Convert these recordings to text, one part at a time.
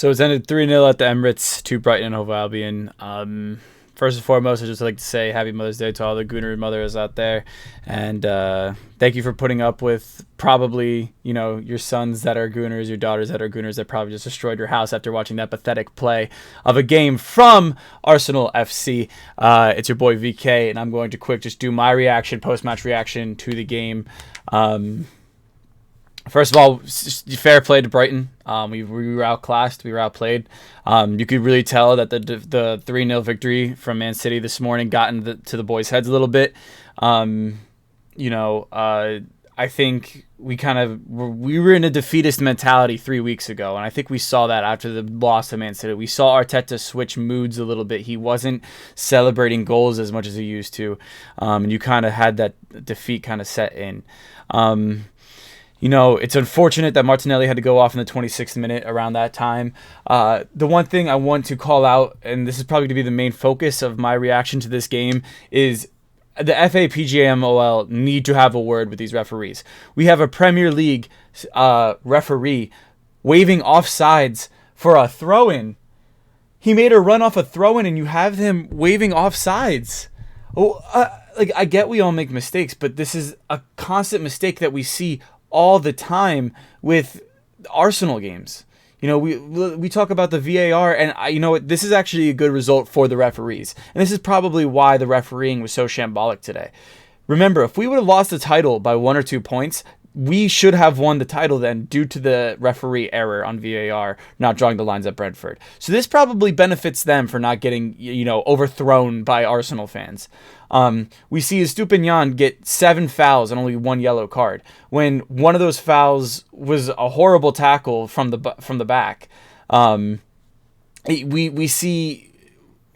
So it's ended 3-0 at the Emirates to Brighton and Hove Albion. First and foremost, I'd just like to say Happy Mother's Day to all the Gooner mothers out there. And thank you for putting up with probably, your sons that are Gooners, your daughters that are Gooners that probably just destroyed your house after watching that pathetic play of a game from Arsenal FC. It's your boy VK, and I'm going to just do my post-match reaction to the game. First of all, fair play to Brighton. We were outclassed. We were outplayed. You could really tell that the 3-0 victory from Man City this morning got into the boys' heads a little bit. I think we were in a defeatist mentality 3 weeks ago, and I think we saw that after the loss to Man City. We saw Arteta switch moods a little bit. He wasn't celebrating goals as much as he used to, and you kind of had that defeat kind of set in. It's unfortunate that Martinelli had to go off in the 26th minute around that time. The one thing I want to call out, and this is probably going to be the main focus of my reaction to this game, is the FA, PGMOL need to have a word with these referees. We have a Premier League referee waving offsides for a throw-in. He made a run off a throw-in, and you have him waving offsides. I get we all make mistakes, but this is a constant mistake that we see all the time with Arsenal games. We talk about the VAR, and this is actually a good result for the referees. And this is probably why the refereeing was so shambolic today. Remember, if we would have lost the title by 1 or 2 points, we should have won the title then due to the referee error on VAR, not drawing the lines at Brentford. So this probably benefits them for not getting, overthrown by Arsenal fans. We see Estupinian get 7 fouls and only 1 yellow card, when one of those fouls was a horrible tackle from the back. We see,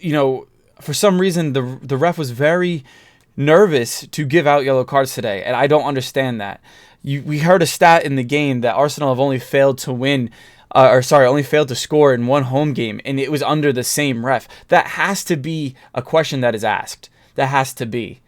for some reason the ref was very nervous to give out yellow cards today, and I don't understand that. We heard a stat in the game that Arsenal have only failed to score in 1 home game, and it was under the same ref. That has to be a question that is asked. That has to be.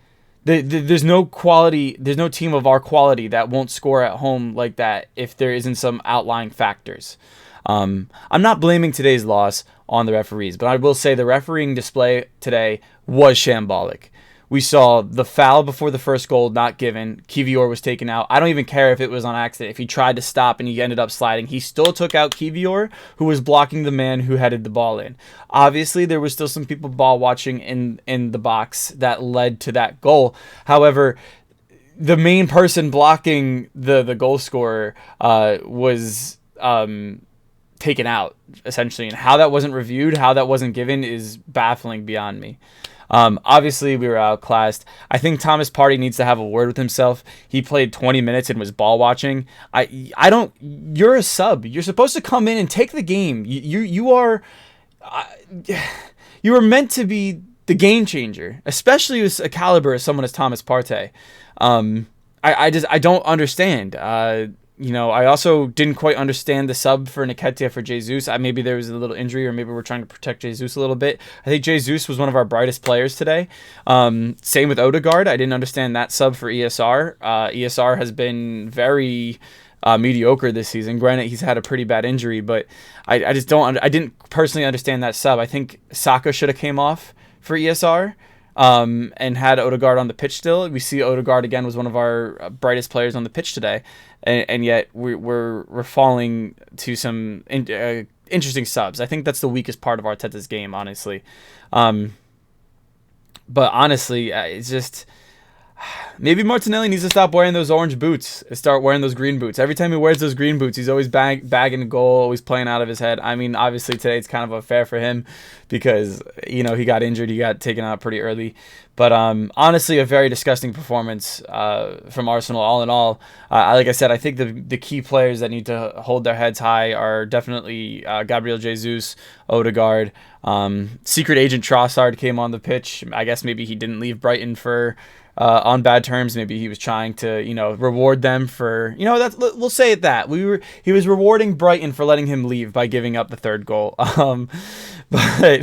There's no team of our quality that won't score at home like that if there isn't some outlying factors. I'm not blaming today's loss on the referees, but I will say the refereeing display today was shambolic. We saw the foul before the first goal not given. Kivior was taken out. I don't even care if it was on accident. If he tried to stop and he ended up sliding, he still took out Kivior, who was blocking the man who headed the ball in. Obviously, there was still some people ball watching in the box that led to that goal. However, the main person blocking the goal scorer was taken out, essentially. And how that wasn't reviewed, how that wasn't given is baffling beyond me. Obviously, we were outclassed. I think Thomas Partey needs to have a word with himself. He played 20 minutes and was ball watching. You're a sub. You're supposed to come in and take the game. You are meant to be the game changer, especially with a caliber of someone as Thomas Partey. I don't understand. I also didn't quite understand the sub for Nketiah for Jesus. Maybe there was a little injury, or maybe we're trying to protect Jesus a little bit. I think Jesus was one of our brightest players today. Same with Odegaard. I didn't understand that sub for ESR. ESR has been very mediocre this season. Granted, he's had a pretty bad injury, but I didn't personally understand that sub. I think Saka should have came off for ESR. And had Odegaard on the pitch still. We see Odegaard again was one of our brightest players on the pitch today, and yet we're falling to some interesting subs. I think that's the weakest part of Arteta's game, honestly. But honestly, it's just maybe Martinelli needs to stop wearing those orange boots and start wearing those green boots. Every time he wears those green boots, he's always bagging a goal, always playing out of his head. I mean, obviously today it's kind of unfair for him because, he got injured. He got taken out pretty early. But honestly, a very disgusting performance from Arsenal all in all. Like I said, I think the key players that need to hold their heads high are definitely Gabriel Jesus, Odegaard. Secret agent TROSSARD came on the pitch. I guess maybe he didn't leave Brighton on bad terms. Maybe he was trying to, reward them for, we'll say it that. He was rewarding Brighton for letting him leave by giving up the 3rd goal. But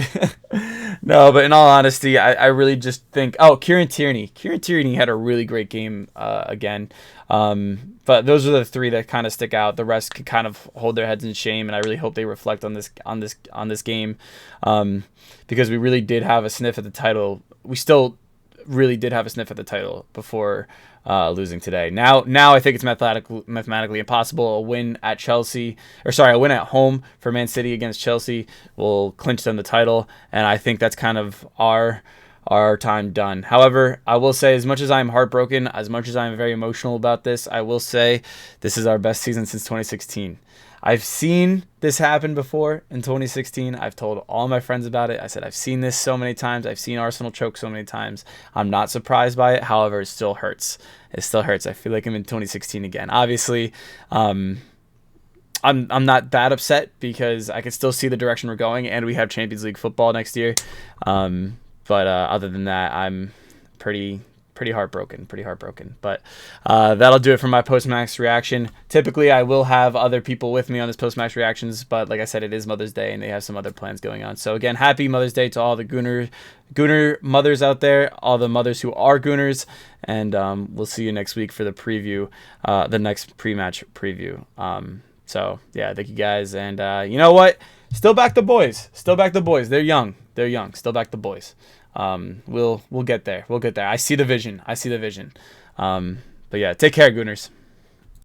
No, but in all honesty, I really just think, Kieran Tierney. Kieran Tierney had a really great game again. But those are the three that kind of stick out. The rest could kind of hold their heads in shame, and I really hope they reflect on this game, because we really did have a sniff at the title. We still really did have a sniff at the title before losing today. Now I think it's mathematically impossible. A win at a win at home for Man City against Chelsea will clinch them the title, and I think that's kind of our time done. However, I will say, as much as I'm heartbroken, as much as I'm very emotional about this, I will say this is our best season since 2016. I've seen this happen before in 2016. I've told all my friends about it. I said, I've seen this so many times. I've seen Arsenal choke so many times. I'm not surprised by it. However, it still hurts. It still hurts. I feel like I'm in 2016 again. Obviously, I'm not that upset because I can still see the direction we're going, and we have Champions League football next year. But other than that, I'm pretty heartbroken. But that'll do it for my post-match reaction. Typically, I will have other people with me on this post-match reactions, but like I said, it is Mother's Day, and they have some other plans going on. So again, happy Mother's Day to all the Gooner mothers out there, all the mothers who are Gooners, and we'll see you next week for the preview, the next pre-match preview. So yeah, thank you guys, and you know what? Still back the boys. They're young. Still back the boys. We'll get there. I see the vision. But yeah, take care, Gooners.